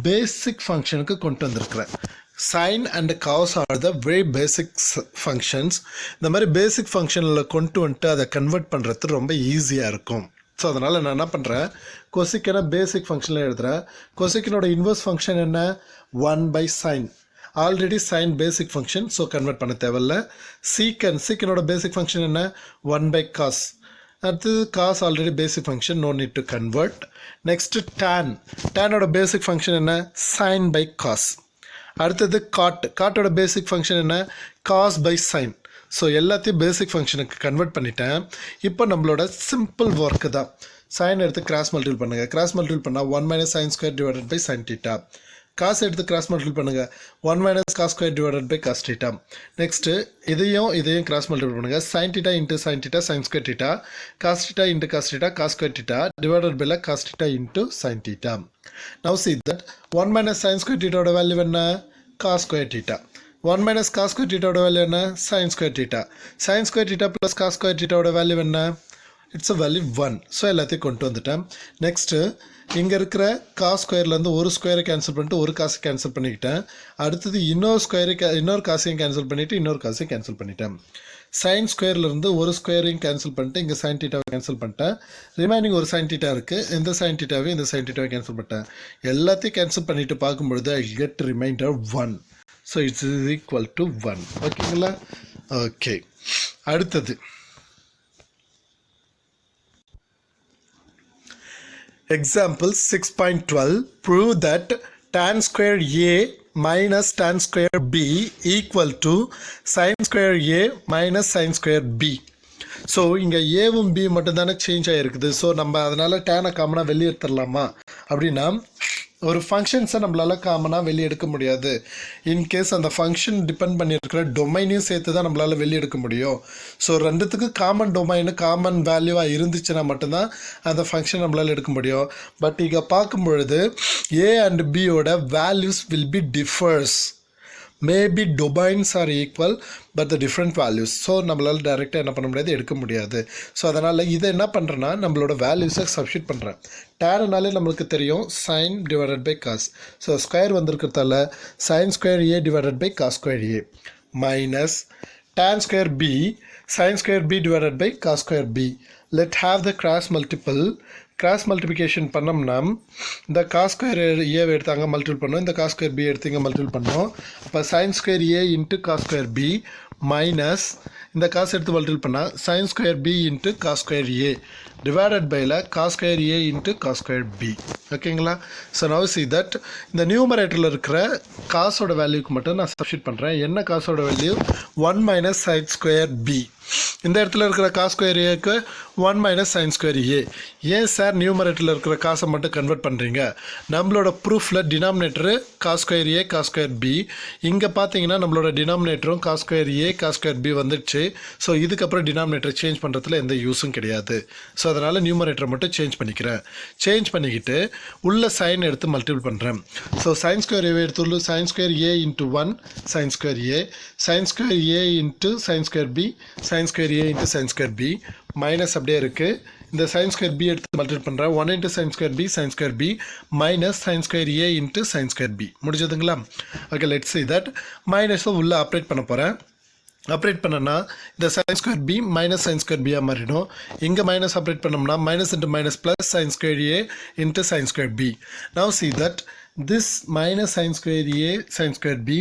பேசிக் ஃபங்க்ஷனுக்கு கொண்டு வந்திருக்கிறேன். Sine and cos are the very basic functions. இந்த மாதிரி பேசிக் ஃபங்க்ஷனில் கொண்டு வந்துட்டு அதை கன்வெர்ட் பண்ணுறது ரொம்ப ஈஸியாக இருக்கும். ஸோ அதனால் நான் என்ன பண்ணுறேன், கொசிக்கனை பேசிக் ஃபங்க்ஷனில் எழுதுகிறேன். கொசிக்கனோட இன்வர்ஸ் ஃபங்க்ஷன் என்ன, 1 by sin. Already sine basic function, so convert பண்ண தேவையில்ல. சீக்கனோட பேசிக் ஃபங்க்ஷன் என்ன, 1 by cos. அடுத்தது cos already basic function, no need to convert. Next டேனோட பேசிக் ஃபங்க்ஷன் என்ன, சைன் பை காஸ். அடுத்தது காட்டோட பேசிக் ஃபங்க்ஷன் என்ன, காஸ் பை சைன். ஸோ எல்லாத்தையும் பேசிக் ஃபங்க்ஷனுக்கு கன்வெர்ட் பண்ணிட்டேன். இப்போ நம்மளோட சிம்பிள் ஒர்க்கு தான். சைன் எடுத்து கிராஸ் மல்டிபிள் பண்ணுங்கள். கிராஸ் மல்டிபிள் பண்ணால் 1 minus sin square divided by sin theta. காசு எடுத்து கிராஸ் மல்டிபிள் பண்ணுங்கள். 1 minus cos square divided by cos theta. Next இதையும் கிராஸ் மல்டிபிள் பண்ணுங்கள். sin theta into sin theta sin square theta. cos theta into cos theta cos square theta divided by cos theta into sin theta. Now see that 1 minus sin square theta ஓட value என்ன, cos square theta. 1 minus cos square theta ஓட value என்ன, sin square theta. sin square theta plus cos square theta ஓட value என்ன, it's a value 1. So எல்லாத்தையும் கொண்டு வந்துட்டேன். Next இங்கே இருக்கிற காஸ் ஸ்கொயர்லேருந்து ஒரு ஸ்கொயரை கேன்சல் பண்ணிட்டு ஒரு காசை கேன்சல் பண்ணிக்கிட்டேன். அடுத்தது இன்னொரு காசையும் கேன்சல் பண்ணிவிட்டு இன்னொரு காசையும் கேன்சல் பண்ணிட்டேன். சைன் ஸ்கொயர்லேருந்து ஒரு ஸ்கொயரையும் கேன்சல் பண்ணிட்டு இங்கே சைன் தீட்டாவை கேன்சல் பண்ணிட்டேன். ரிமைனிங் ஒரு சைன் தீட்டா இருக்குது. இந்த சைன் தீட்டாவையும் இந்த சைன் தீட்டாவை கேன்சல் பண்ணிட்டேன். எல்லாத்தையும் கேன்சல் பண்ணிவிட்டு பார்க்கும்பொழுது I get remainder 1. So it's is equal to 1. ஓகேங்களா? ஓகே, அடுத்தது example 6.12. Prove that tan square a minus tan square b equal to sin square a minus sin square b. So இங்கே ஏவும் B மட்டும் தானே change ஆகிருக்குது. So நம்ம அதனால் டேனை காமனாக வெளியே எடுத்துடலாமா அப்படின்னா, ஒரு ஃபங்க்ஷன்ஸை நம்மளால் காமனாக வெளியே எடுக்க முடியாது. இன்கேஸ் அந்த ஃபங்க்ஷன் டிபெண்ட் பண்ணியிருக்கிற டொமைனையும் சேர்த்து தான் நம்மளால் வெளியே எடுக்க முடியும். ஸோ ரெண்டுத்துக்கு காமன் டொமைனு காமன் வேல்யூவாக இருந்துச்சுன்னா மட்டும்தான் அந்த ஃபங்க்ஷன் நம்மளால் எடுக்க முடியும். பட் இங்கே பார்க்கும் பொழுது ஏ அண்ட் பியோட values will be differs. Maybe domains are equal but the different values. So நம்மளால் டைரெக்டாக என்ன பண்ண முடியாது, எடுக்க முடியாது. ஸோ அதனால் இதை என்ன பண்ணுறேன்னா நம்மளோட வேல்யூஸை சப்ஸ்டியூட் பண்ணுறேன். டேனுனாலே நம்மளுக்கு தெரியும் sine divided by cos. So square வந்திருக்கிறதால sine square A divided by cos square a minus tan square b sine square b divided by cos square b. Let have the cross multiple. Cross multiplication பண்ணோம்னா இந்த cos square ஏவை எடுத்தாங்க multiple பண்ணோம், இந்த cos square b எடுத்தீங்க multiple பண்ணோம். அப்போ sine square a into cos square b minus இந்த காசு எடுத்து மல்டிபிள் பண்ணால் sine square B into cos square ஏ டிவைடட் பையில் cos square a into cos square B. ஓகேங்களா? ஸோ நவ் சி தட் இந்த நியூமரேட்டரில் இருக்கிற காசோட வேல்யூக்கு மட்டும் நான் சப்ஸ்டியூட் பண்ணுறேன். என்ன காசோட value 1 minus sine square b. இந்த இடத்துல இருக்கிற காஸ் ஸ்கொயர் ஏக்கு 1 மைனஸ் சைன் ஸ்கொயர் ஏ. ஏன் சார் நியூமரேட்டரில் இருக்கிற காசை மட்டும் கன்வெர்ட் பண்ணுறீங்க? நம்மளோட ப்ரூஃபில் டினாமினேட்டரு காஸ் ஸ்கொயர் ஏ காஸ் ஸ்கொயர் பி. இங்கே பார்த்தீங்கன்னா நம்மளோட டினாமினேட்டரும் காஸ் ஸ்கொயர் ஏ காஸ் ஸ்கொயர் பி வந்துடுச்சு. ஸோ இதுக்கப்புறம் டினாமினேட்டர் சேஞ்ச் பண்ணுறதுல எந்த யூஸும் கிடையாது. ஸோ அதனால் நியூமரேட்டரை மட்டும் சேஞ்ச் பண்ணிக்கிறேன். சேஞ்ச் பண்ணிக்கிட்டு உள்ள சைன் எடுத்து மல்டிபிள் பண்ணுறேன். ஸோ சைன் ஸ்கொயர் ஏ எடுத்துள்ளு sine square a into 1 sine square a, sine square a into sine square b sine square a into sine square b minus அப்படியே இருக்குது. இந்த சைன் ஸ்கொயர் பி எடுத்து multiple பண்ணுறேன். 1 into sine square b sine square b minus sine square a into sine square b. முடிஞ்சதுங்களா? Okay, let's see that மைனஸை உள்ளே operate பண்ண போகிறேன். ஆப்ரேட் பண்ணனா இந்த sine square b minus sine square பியாக மாறிடும். இங்கே மைனஸ் ஆப்ரேட் பண்ணோம்னா minus into minus plus sine square a into sine square b. Now see that this minus sin square a sin square b,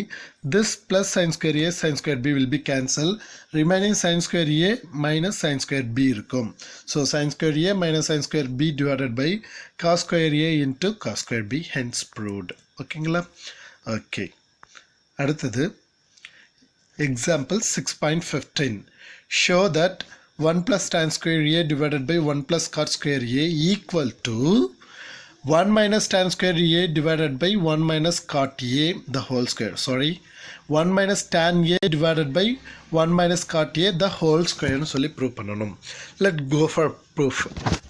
this plus sin square a sin square b will be cancelled. Remaining sin square a minus sin square b இருக்கும். So sin square a minus sin square b divided by cos square a into cos square b, hence proved. ஓகேங்களா? Okay, அடுத்தது example 6.15. Show that 1 plus tan square a divided by 1 plus cot square a equal to 1 minus tan square a divided by 1 minus cot a the whole square. Sorry, 1 minus tan a divided by 1 minus cot a the whole square னு சொல்லி prove பண்ணணும். Let's go for proof.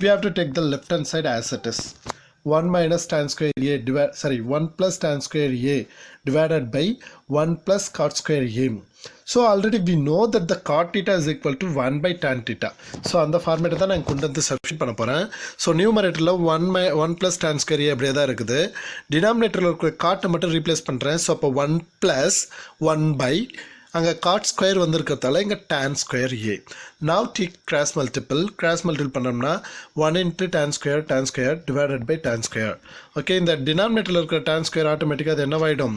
We have to take the left hand side as it is. 1 minus tan square a 1 plus tan square a divided by 1 plus cot square a. So already we know that the cot theta is equal to 1 by tan theta. So அந்த ஃபார்மேட்டை தான் நான் கொண்டு வந்து substitute பண்ண போகிறேன். So நியூமரேட்டரில் 1 plus tan square a அப்படியே தான் இருக்குது. டினாமினேட்டரில் இருக்கிற காட்டை மட்டும் ரீப்ளேஸ் பண்ணுறேன். ஸோ அப்போ 1 plus 1 by அங்கே காட் ஸ்கொயர் வந்திருக்கிறதால இங்கே tan square A. now take cross multiple பண்ணோம்னா 1 into tan square divided by tan square. Okay, இந்த டினாமினேட்டரில் இருக்கிற tan ஸ்கொயர் ஆட்டோமேட்டிக்காக அது என்னவாயிடும்,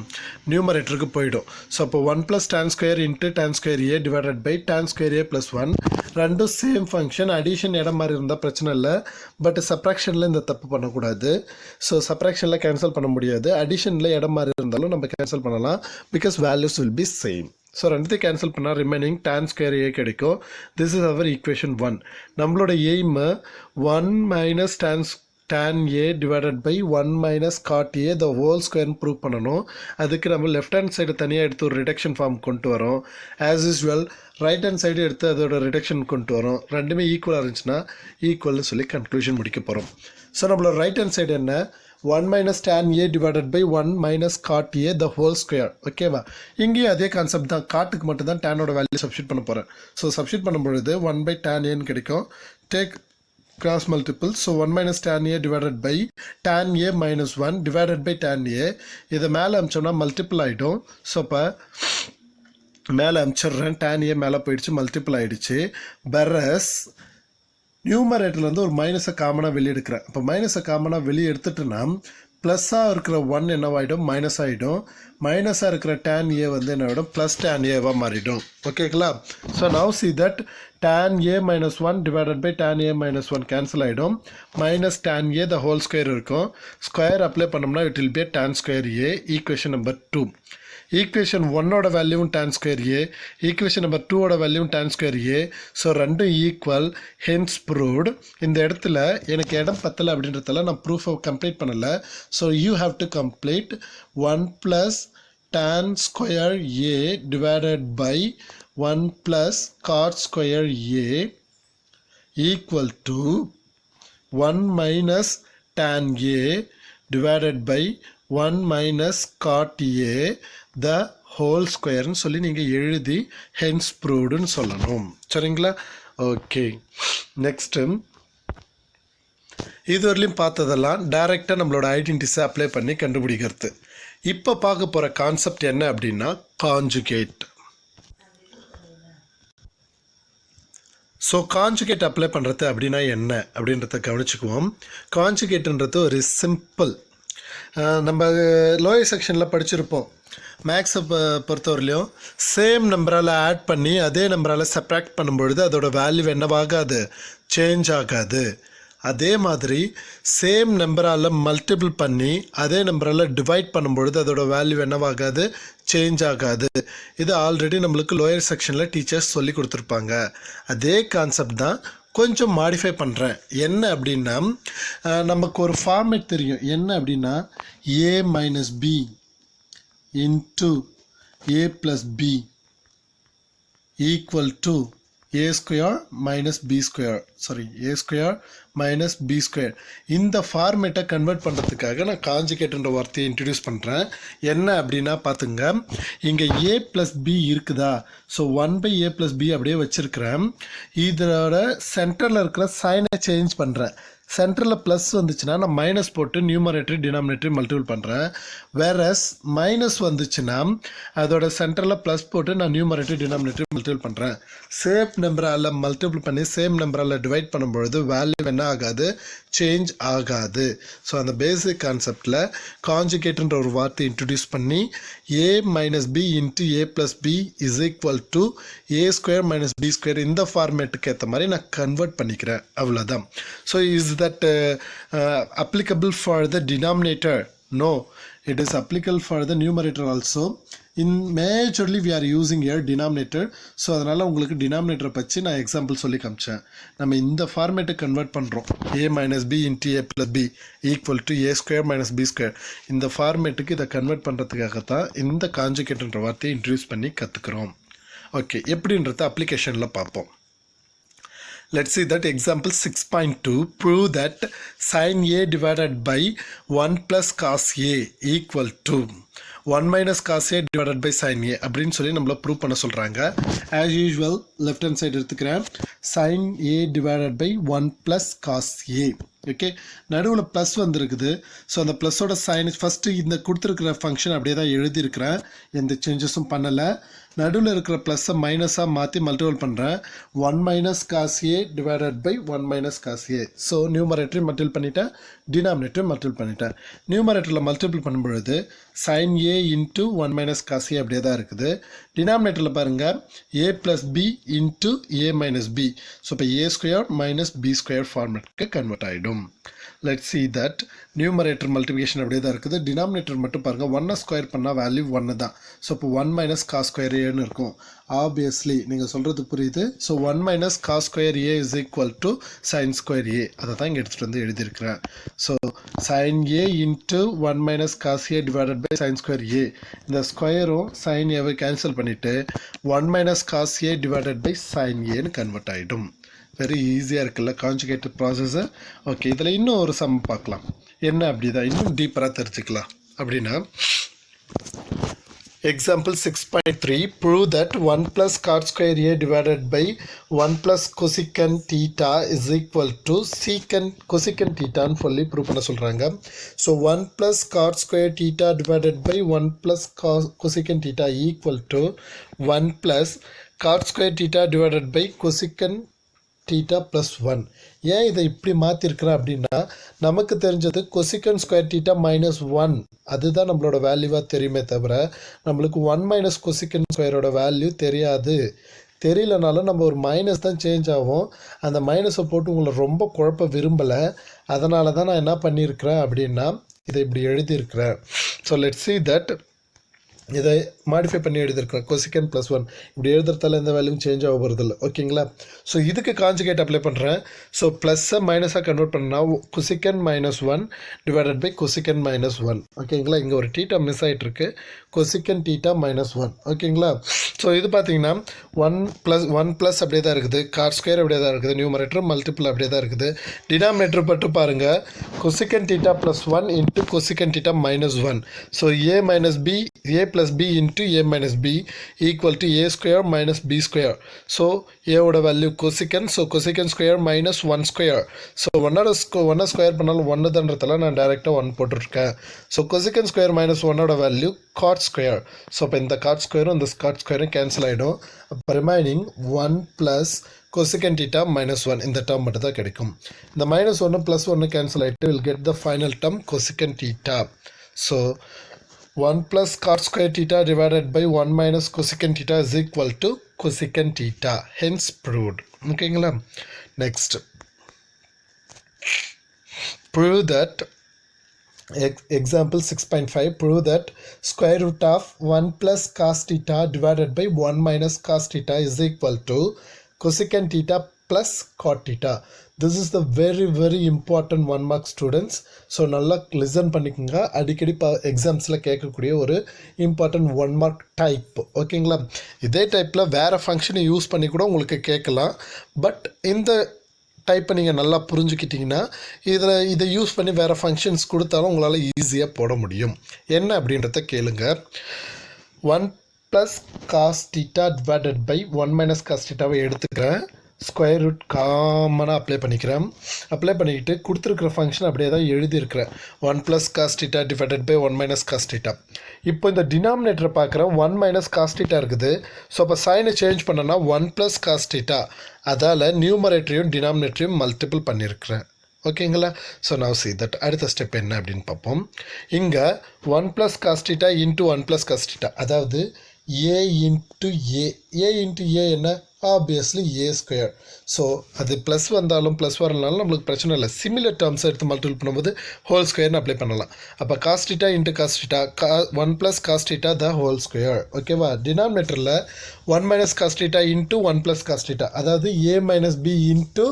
நியூமரேட்டருக்கு போயிடும். ஸோ அப்போ 1 plus tan square into tan square A divided by tan square A plus 1. ரெண்டும் same function. Addition இடம் மாதிரி இருந்தால் பிரச்சனை இல்லை. பட் சப்ராக்ஷனில் இந்த தப்பு பண்ணக்கூடாது. ஸோ சப்ராக்ஷனில் கேன்சல் பண்ண முடியாது. அடிஷனில் இடம் மாதிரி இருந்தாலும் நம்ம கேன்சல் பண்ணலாம். Because values will be same. So ரெண்டுத்தையும் கேன்சல் பண்ணால் ரிமைனிங் tan ஸ்கொயர் ஏ கிடைக்கும். This is our equation 1. நம்மளோட aim 1 minus tan A divided by 1 minus cot A the whole ஸ்கொயர்னு ப்ரூவ் பண்ணணும். அதுக்கு நம்ம லெஃப்ட் ஹேண்ட் சைடு தனியாக எடுத்து ஒரு ரிடக்ஷன் ஃபார்ம் கொண்டு வரோம். As usual right hand side எடுத்து அதோட ரிடக்ஷன் கொண்டு வரோம். ரெண்டுமே ஈக்குவலாக இருந்துச்சுன்னா ஈக்குவல்னு சொல்லி கன்க்ளூஷன் முடிக்க போகிறோம். ஸோ நம்மளோட ரைட் ஹேண்ட் சைடு என்ன, 1 minus tan a divided by 1 minus cot a the whole square. ஓகேவா? இங்கேயும் அதே கான்செப்ட் தான். காட்டுக்கு மட்டும் தான் டேனோட வேல்யூ சப்ஸ்டியூட் பண்ண போகிறேன். ஸோ சப்ஸ்டியூட் பண்ணும்பொழுது 1 by tan a கிடைக்கும். Take cross multiple. So 1 minus tan a divided by tan a minus 1 divided by tan a. இதை மேலே அமிச்சோம்னா மல்டிபிள் ஆகிடும். ஸோ இப்போ மேலே அனுப்பிச்சிட்றேன். tan a மேலே போயிடுச்சு, மல்டிபிள் ஆகிடுச்சு. பெரஸ் நியூமரேட்டர்லேருந்து ஒரு மைனஸை காமனாக வெளியே எடுக்கிறேன். இப்போ மைனஸை காமனாக வெளியே எடுத்துட்டேன்னா ப்ளஸ்ஸாக இருக்கிற 1 என்னவாயிடும், மைனஸ் ஆகிடும். மைனஸாக இருக்கிற tan a வந்து என்ன ஆகிடும், ப்ளஸ் tan a மாறிடும். ஓகேங்களா? So now see that tan a minus 1 divided by tan a minus 1 cancel ஆகிடும். Minus tan a the whole square இருக்கும். ஸ்கொயர் அப்ளை பண்ணோம்னா it will be tan square a. Equation number 2. Equation 1ஓட வேல்யூவும் tan square a, equation number 2ஓட வேல்யூவும் tan square a. So ரெண்டும் equal, hence proved. இந்த இடத்துல எனக்கு இடம் பத்தலை அப்படின்றதால நான் ப்ரூஃபை கம்ப்ளீட் பண்ணலை. So you have to complete 1 + tan square a divided by 1 + cot square a equal to 1 - tan a divided by 1 - cot a the whole squareன்னு சொல்லி நீங்கள் எழுதி hence proved சொல்லணும். சரிங்களா? ஓகே. நெக்ஸ்ட்டு இதுவரையிலும் பார்த்ததெல்லாம் டைரெக்டாக நம்மளோட ஐடென்டிஸை அப்ளை பண்ணி கண்டுபிடிக்கிறது. இப்போ பார்க்க போகிற கான்செப்ட் என்ன அப்படின்னா காஞ்சுகேட். ஸோ காஞ்சுகேட் அப்ளை பண்ணுறது அப்படின்னா என்ன அப்படின்றத கவனிச்சுக்குவோம். காஞ்சுகேட்டுன்றது ஒரு சிம்பிள், நம்ம லோயர் செக்ஷனில் படிச்சிருப்போம். மேக்ஸை பொறுத்தவரையிலையும் சேம் நம்பரால் ஆட் பண்ணி அதே நம்பரால் சப்ராக்ட் பண்ணும்பொழுது அதோட வேல்யூ என்னவாகாது, சேஞ்ச் ஆகாது. அதே மாதிரி சேம் நம்பரால் மல்டிபிள் பண்ணி அதே நம்பரால் டிவைட் பண்ணும்பொழுது அதோட வேல்யூ என்னவாகாது, சேஞ்ச் ஆகாது. இது ஆல்ரெடி நம்மளுக்கு லோயர் செக்ஷனில் டீச்சர்ஸ் சொல்லி கொடுத்துருப்பாங்க. அதே கான்செப்ட் தான் கொஞ்சம் மாடிஃபை பண்ணுறேன். என்ன அப்படின்னா நமக்கு ஒரு ஃபார்மேட் தெரியும். என்ன அப்படின்னா a - b into a + b equal to a square minus b square. Sorry, a square minus b square. இந்த ஃபார்மேட்டை கன்வெர்ட் பண்ணுறதுக்காக நான் காஞ்சுகேட்ன்ற வார்த்தையை இன்ட்ரடியூஸ் பண்ணுறேன். என்ன அப்படின்னா பார்த்துங்க, இங்கே a + b இருக்குதா? ஸோ 1/a + b அப்படியே வச்சுருக்கிறேன். இதோட சென்டரில் இருக்கிற சைனை சேஞ்ச் பண்ணுறேன். சென்டரில் ப்ளஸ் வந்துச்சுன்னா நான் மைனஸ் போட்டு நியூமரேட்டரி டினாமினேட்டரி மல்டிபிள் பண்ணுறேன். வேறஸ் மைனஸ் வந்துச்சுன்னா அதோட சென்டரில் ப்ளஸ் போட்டு நான் நியூமரேட்டரி டினாமினேட்டரி மல்டிபிள் பண்ணுறேன். சேம் நம்பரால் மல்டிபிள் பண்ணி சேம் நம்பரால் டிவைட் பண்ணும்பொழுது வேல்யூ என்ன ஆகாது, சேஞ்ச் ஆகாது. ஸோ அந்த பேசிக் கான்செப்டில் காஞ்சுகேட்ன்ற ஒரு வார்த்தை இன்ட்ரடியூஸ் பண்ணி a - b into a + b is equal to a square minus b square இந்த ஃபார்மேட்டுக்கு ஏற்ற மாதிரி நான் கன்வெர்ட் பண்ணிக்கிறேன். அவ்வளோதான். So is that applicable for the denominator? No, it is applicable for the numerator also. In majorly we are using here denominator. So அதனால் உங்களுக்கு டினாமினேட்டரை பற்றி நான் எக்ஸாம்பிள் சொல்லி காமிச்சேன். நம்ம இந்த ஃபார்மேட்டை கன்வெர்ட் பண்ணுறோம். a - b into a + b equal to a square minus b square. இந்த ஃபார்மேட்டுக்கு இதை கன்வெர்ட் பண்ணுறதுக்காகத்தான் இந்த காஞ்சுகேட்ன்ற வார்த்தையை இன்ட்ரடியூஸ் பண்ணி கற்றுக்குறோம். ஓகே, எப்படின்றத அப்ளிகேஷனில் பார்ப்போம். Let's see that example 6.2. Prove that sin a divided by 1 + cos a equal to 1 - cos a divided by sin a அப்படின்னு சொல்லி நம்மளை ப்ரூவ் பண்ண சொல்கிறாங்க. As usual left hand side எடுத்துக்கிறேன். sin a divided by 1 + cos a. Okay, நடுவில் plus வந்துருக்குது. So அந்த ப்ளஸோட sign first இந்த கொடுத்துருக்கிற ஃபங்க்ஷன் அப்படியே தான் எழுதியிருக்கிறேன், எந்த சேஞ்சஸும் பண்ணலை. நடுவில் இருக்கிற ப்ளஸ்ஸை மைனஸாக மாற்றி மல்டிபிள் பண்ணுறேன். 1 - cos a divided by 1 - cos a. So நியூமரேட்டரி multiple பண்ணிட்டேன், டினாமினேட்டரி மல்டிபிள் பண்ணிட்டேன். நியூமரேட்டரில் மல்டிபிள் பண்ணும்பொழுது sin a into 1 - cos a அப்படியே தான் இருக்குது. டினாமினேட்டரில் பாருங்கள் a + b into a - b. ஸோ இப்போ a square minus b square ஃபார்மேட்டுக்கு கன்வெர்ட் ஆகிடும். Let's see that numerator multiplication அப்படியே தான் இருக்குது. டினாமினேட்டர் மட்டும் பாருங்கள், 1 ஸ்கொயர் பண்ணால் வேல்யூ 1 தான். ஸோ இப்போ 1 - cos square aன்னு இருக்கும். ஆப்வியஸ்லி நீங்கள் சொல்கிறது புரியுது. So 1 - cos square a is equal to sin square a. அதை தான் இங்கே எடுத்துகிட்டு வந்து எழுதியிருக்கிறேன். So sin a into 1 - cos a divided by sin square a. இந்த ஸ்கொயரும் sin a கேன்சல் பண்ணிவிட்டு 1 - cos a divided by sin a convert ஆகிடும். Very ஈஸியாக இருக்குல்ல காஞ்சுகேட் ப்ராசஸை. ஓகே, இதில் இன்னும் ஒரு சம் பார்க்கலாம். என்ன அப்படி தான் இன்னும் டீப்பராக தெரிஞ்சுக்கலாம் அப்படின்னா, Example 6.3, prove that 1 plus cot square a divided by 1 plus cosecant theta is equal to cosecant theta ன்னு சொல்லி ப்ரூவ் பண்ண சொல்கிறாங்க. So 1 plus cot square theta divided by 1 plus cosecant theta equal to 1 plus cot square theta divided by cosecant theta plus 1. ஏன் இதை இப்படி மாற்றிருக்கிறேன் அப்படின்னா, நமக்கு தெரிஞ்சது கொசிகன் ஸ்கொயர் தீட்டா மைனஸ் 1 அதுதான் நம்மளோட வேல்யூவாக தெரியுமே தவிர நம்மளுக்கு 1 மைனஸ் கொசிகன் ஸ்கொயரோட வேல்யூ தெரியாது. தெரியலனாலும் நம்ம ஒரு மைனஸ் தான் சேஞ்ச் ஆகும். அந்த மைனஸை போட்டு உங்களை ரொம்ப குழப்ப விரும்பலை. அதனால தான் நான் என்ன பண்ணியிருக்கிறேன் அப்படின்னா இதை இப்படி எழுதியிருக்கிறேன். ஸோ லெட்ஸ் see that இதை மாடிஃபை பண்ணி எழுதியிருக்கிறேன். கொசிகன் ப்ளஸ் 1 இப்படி எழுதுறதால எந்த வேல்யூவும் சேஞ்ச் ஆக போகிறதில்ல. ஓகேங்களா? ஸோ இதுக்கு கான்ஜுகேட் அப்ளை பண்ணுறேன். ஸோ ப்ளஸ்ஸை மைனஸாக கன்வெர்ட் பண்ணா cosecant minus 1 divided by cosecant minus 1. ஓகேங்களா? இங்கே ஒரு டீட்டா மிஸ் ஆகிட்டுருக்கு. Cosecant theta minus 1. ஓகேங்களா? ஸோ இது பார்த்தீங்கன்னா 1 ப்ளஸ் அப்படியே தான் இருக்குது. காட் ஸ்கொயர் அப்படியே தான் இருக்குது. நியூமரேட்டர் மல்டிபிள் அப்படியே தான் இருக்குது. டினாமினேட்டர் பட்டு பாருங்கள். Cosecant theta plus 1 into cosecant theta minus 1. So A minus B a plus b into a minus b equal to a square minus b square. So a ஓட வேல்யூ cosecant, so cosecant square minus 1 square. So 1 square பண்ணாலும் 1 தான்றதால நான் டைரெக்டாக 1 போட்டிருக்கேன். So cosecant square minus 1ஓட value cot square. So அப்போ இந்த cot ஸ்கொயரும் இந்த cot ஸ்கொயரும் கேன்சல் ஆகிடும். அப்போ remaining 1 plus cosecant theta minus 1 இந்த டேர்ம் மட்டும் தான் கிடைக்கும். இந்த மைனஸ் 1 ப்ளஸ் 1 கேன்சல் ஆகிட்டு will get the final term cosecant theta. So 1 plus cot square theta divided by 1 minus cosecant theta is equal to cosecant theta. Hence proved. Okay, next. Prove that, example 6.5, prove that square root of 1 plus cos theta divided by 1 minus cos theta is equal to cosecant theta plus cot theta. This is the very important 1 mark students. So நல்லா listen பண்ணிக்கோங்க. அடிக்கடி எக்ஸாம்ஸில் கேட்கக்கூடிய ஒரு important 1 mark type. ஓகேங்களா? இதே டைப்பில் வேறு ஃபங்க்ஷனை யூஸ் பண்ணி கூட உங்களுக்கு கேட்கலாம். பட் இந்த டைப்பை நீங்கள் நல்லா புரிஞ்சுக்கிட்டிங்கன்னா இதை யூஸ் பண்ணி வேறு ஃபங்க்ஷன்ஸ் கொடுத்தாலும் உங்களால் ஈஸியாக போட முடியும். என்ன அப்படின்றத கேளுங்க. 1 plus cos theta divided by 1 minus cos தீட்டாவை எடுத்துக்கிறேன். ஸ்கொயர் ரூட் காமனாக அப்ளை பண்ணிக்கிறேன். அப்ளை பண்ணிக்கிட்டு கொடுத்துருக்குற ஃபங்க்ஷன் அப்படியே தான் எழுதியிருக்கிறேன். 1 plus cos theta divided by 1 minus cos theta. இப்போ இந்த டினாமினேட்டரை பார்க்குறேன். 1 மைனஸ் காஸ் தீட்டா இருக்குது. ஸோ அப்போ சைனை சேஞ்ச் பண்ணனா 1 ப்ளஸ் காஸ் தீட்டா. அதால் நியூமரேட்டரையும் டினாமினேட்டரையும் மல்டிபிள் பண்ணியிருக்கிறேன். ஓகேங்களா? ஸோ நான் see that அடுத்த ஸ்டெப் என்ன அப்படின்னு பார்ப்போம். இங்கே 1 plus cos theta into 1 plus cos theta, அதாவது A into A into A என்ன, ஆப்வியஸ்லி ஏ ஸ்கொயர். ஸோ அது ப்ளஸ் வந்தாலும் ப்ளஸ் வரலனாலும் நம்மளுக்கு பிரச்சனை இல்லை. சிமிலர் டேர்ம்ஸை எடுத்து மல்டிபிள் பண்ணும்போது ஹோல் ஸ்கொயர்னு அப்ளை பண்ணலாம். அப்போ cos theta into cos theta 1 plus cos theta the whole square. ஓகேவா? டினாமினேட்டரில் 1 minus cos theta into 1 plus cos theta, அதாவது a minus b into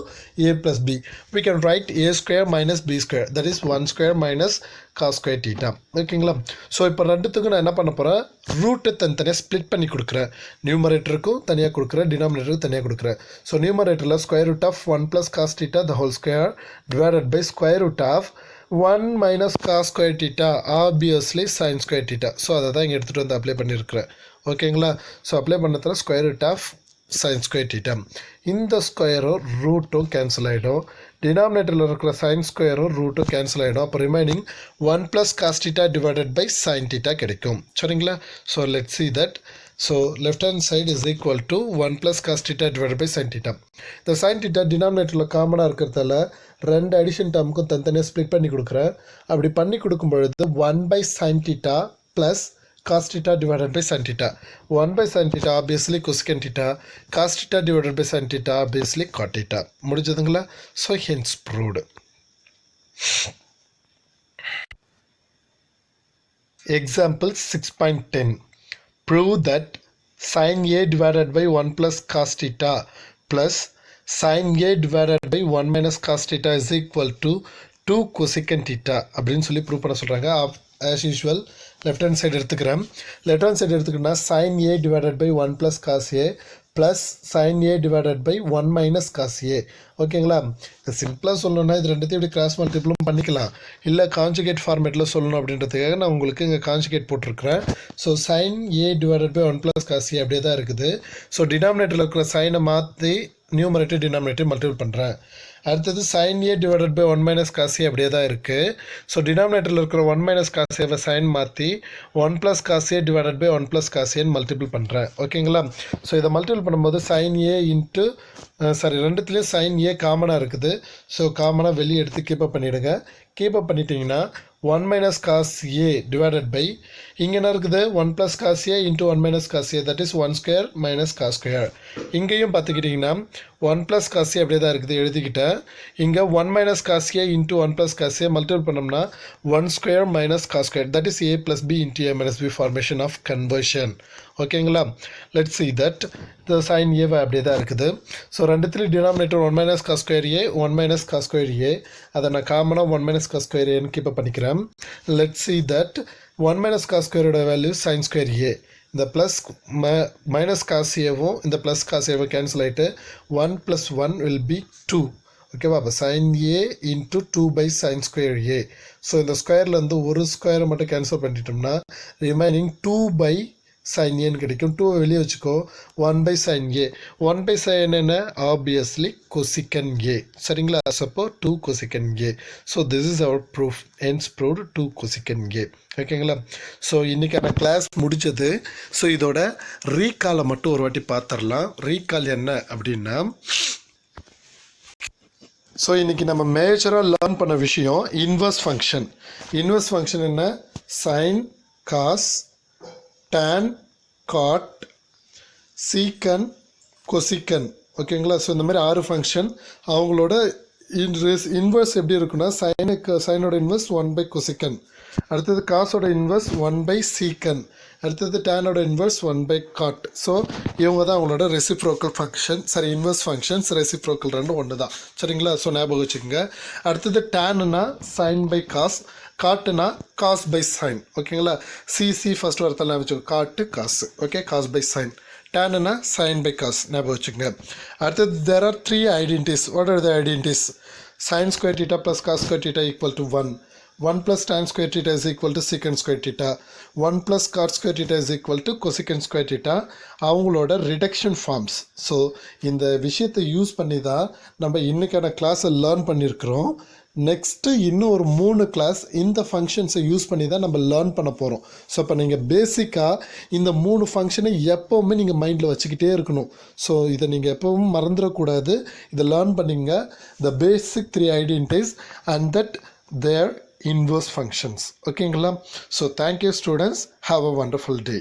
a plus b. We can write a square minus b square, that is 1 square minus cos square theta. ஓகேங்களா? So இப்போ ரெண்டுத்துக்கும் நான் என்ன பண்ண போகிறேன், ரூட்டை தனித்தனியாக ஸ்ப்ளிட் பண்ணி கொடுக்குறேன். நியூமரேட்டருக்கும் தனியாக கொடுக்குறேன், டினாமினேட்டருக்கு தனியாக கொடுக்குறேன். ஸோ நியூமரேட்டரில் square root of 1 plus cos theta the whole square divided by square root of 1 minus cos square theta, obviously sine square theta. So அதை தான் இங்கே எடுத்துகிட்டு வந்து அப்ளை பண்ணியிருக்கிறேன். ஓகேங்களா? ஸோ அப்ளை பண்ணதில் square root of sine square theta. இந்த ஸ்கொயரும் ரூட்டும் கேன்சல் ஆகிடும். டினாமினேட்டரில் இருக்கிற சைன் ஸ்கொயரும் ரூட்டும் கேன்சல் ஆகிடும். அப்போ remaining 1 plus cos theta divided by sine theta கிடைக்கும். சரிங்களா? So let's see that. So left hand side is equal to 1 plus cos theta divided by sin theta. இந்த sin theta டினாமினேட்டரில் காமனாக இருக்கிறதால ரெண்டு அடிஷன் டேர்முக்கும் தனித்தனியாக ஸ்ப்ளிட் பண்ணி கொடுக்குறேன். அப்படி பண்ணி கொடுக்கும் பொழுது 1 by sin theta plus cos theta divided by sin theta. 1 by sin theta obviously cosecant theta. Cos theta divided by sin theta obviously cot theta. முடிஞ்சதுங்களா? So hence proved. Example 6.10. Prove that sin A divided by 1 plus cos theta plus sin A divided by 1 minus cos theta is equal to 2 cosecant theta அப்படின்னு சொல்லி prove பண்ண சொல்கிறாங்க. As usual left hand side எடுத்துக்கிறேன். Left hand side எடுத்துக்கிட்டா sin A divided by 1 plus cos A plus sine A divided by 1 minus cos A. ஓகேங்களா? இது சிம்பிளாக சொல்லணும்னா இது ரெண்டுத்தையும் இப்படி கிராஸ் மல்டிப்ளும் பண்ணிக்கலாம். இல்லை கான்ஜுகேட் ஃபார்மேட்டில் சொல்லணும் அப்படின்றதுக்காக நான் உங்களுக்கு இங்கே கான்ஜுகேட் போட்டிருக்கிறேன். So sine A divided by 1 plus cos A அப்படியே தான் இருக்குது. ஸோ டினாமினேட்டரில் இருக்கிற சைனை மாற்றி நியூமரேட்டர் டினாமினேட்டர் மல்டிபிள் பண்ணுறேன். அடுத்தது sine A divided by 1 minus cos A அப்படியே தான் இருக்குது. ஸோ டினாமினேட்டரில் இருக்கிற 1 மைனஸ் காஸ் ஏவை சைன் மாற்றி 1 plus cos A divided by 1 plus cos ஏன்னு மல்டிபிள் பண்ணுறேன். ஓகேங்களா? ஸோ இதை மல்டிபிள் பண்ணும்போது சைன் ஏ இன்ட்டு ரெண்டுத்துலேயும் சைன் ஏ காமனாக இருக்குது. ஸோ காமனாக வெளியே எடுத்து கீப்பப் பண்ணிவிடுங்க. கீப்பப் பண்ணிட்டீங்கன்னா 1 minus cos A divided by இங்கே என்ன இருக்குது 1 plus cos A into 1 minus cos A, that is 1 square minus cos square. இங்கேயும் பார்த்துக்கிட்டிங்கன்னா 1 ப்ளஸ் காஸ் ஏ அப்படியே தான் இருக்குது, எழுதிக்கிட்டேன். இங்கே 1 minus cos A into 1 plus cos a multiple பண்ணோம்னா 1 square minus cos square, that is a plus b into a minus b formation of conversion. ஓகேங்களா? Let's see that the sin a அப்படியே தான் இருக்குது. ஸோ ரெண்டுத்துலேயும் denominator 1 minus cos square a 1 minus cos square a, அதை நான் காமனாக 1 minus cos square ஏன்னு keep up பண்ணிக்கிறேன். Let's see that 1 minus cos ஸ்கொயரோட வேல்யூ சைன் ஸ்கொயர் ஏ. இந்த ப்ளஸ் மைனஸ் காஸ் ஏவும் இந்த ப்ளஸ் காஸ் ஏவும் கேன்சல் ஆகிட்டு 1 + 1 வில் பி 2. ஓகேவா? அப்போ sine A into 2 by sine square A. So இந்த ஸ்கொயர்லேருந்து ஒரு ஸ்கொயரை மட்டும் கேன்சல் பண்ணிட்டோம்னா ரிமைனிங் 2 பை சைன் ஏன்னு கிடைக்கும். 2 வெளியே வச்சுக்கோ, 1 by sine a. 1 by sine என்ன? Obviously cosecant a. சரிங்களா? சப்போ 2 cosecant a. So this is our proof. Hence proved 2 cosecant a. ஓகேங்களா? ஸோ இன்றைக்கான கிளாஸ் முடிச்சது. ஸோ இதோட ரீகாலை மட்டும் ஒரு வாட்டி பார்த்துடலாம். ரீகால் என்ன அப்படின்னா, ஸோ இன்றைக்கி நம்ம மேஜராக லேர்ன் பண்ண விஷயம் இன்வர்ஸ் ஃபங்க்ஷன். இன்வர்ஸ் ஃபங்க்ஷன் என்ன? Sine, cos, tan, cot, secant, cosecant. ஓகேங்களா? ஸோ இந்த மாதிரி 6 ஃபங்க்ஷன். அவங்களோட இன்வர்ஸ் எப்படி இருக்குன்னா, சைனோட இன்வர்ஸ் 1 பை கொசிக்கன், அடுத்தது காசோட இன்வர்ஸ் 1 பை சீக்கன், அடுத்தது டேனோட இன்வர்ஸ் 1 பை காட். ஸோ இவங்க தான் அவங்களோட ரெசிப்ரோக்கல் ஃபங்க்ஷன். சரி, இன்வர்ஸ் ஃபங்க்ஷன்ஸ் ரெசிப்ரோக்கல் ரெண்டும் ஒன்று தான். சரிங்களா? ஸோ ஞாபகம் வச்சுக்கோங்க. அடுத்தது டேனுனா சைன் பை காஸ், காட்டுனா காஸ் பை சைன். ஓகேங்களா? சிசி ஃபர்ஸ்ட் வரத்தில் ஞாபகம் வச்சுக்கோ, cot cos. Okay, cos by sine. டேனுனா சைன் பை காஸ் ஞாபகம் வச்சுக்கோங்க. அடுத்தது there are 3 identities. What are the identities? Sin square theta plus cos square theta equal to 1. 1 plus tan square theta is equal to secant square theta. 1 plus cot square theta is equal to cosecant square theta. அவங்களோட reduction forms. So இந்த விஷயத்தை use பண்ணி தான் நம்ம இன்றைக்கான கிளாஸை learn பண்ணியிருக்கிறோம். Next இன்னும் ஒரு 3 கிளாஸ் இந்த ஃபங்க்ஷன்ஸை யூஸ் பண்ணி தான் நம்ம லேர்ன் பண்ண போகிறோம். ஸோ இப்போ நீங்கள் பேசிக்காக இந்த 3 ஃபங்க்ஷனை எப்போவுமே நீங்கள் மைண்டில் வச்சுக்கிட்டே இருக்கணும். ஸோ இதை நீங்கள் எப்பவும் மறந்துடக்கூடாது. இதை லேர்ன் பண்ணிங்க. The basic 3 identities and that their inverse functions. Okay, so thank you students. Have a wonderful day.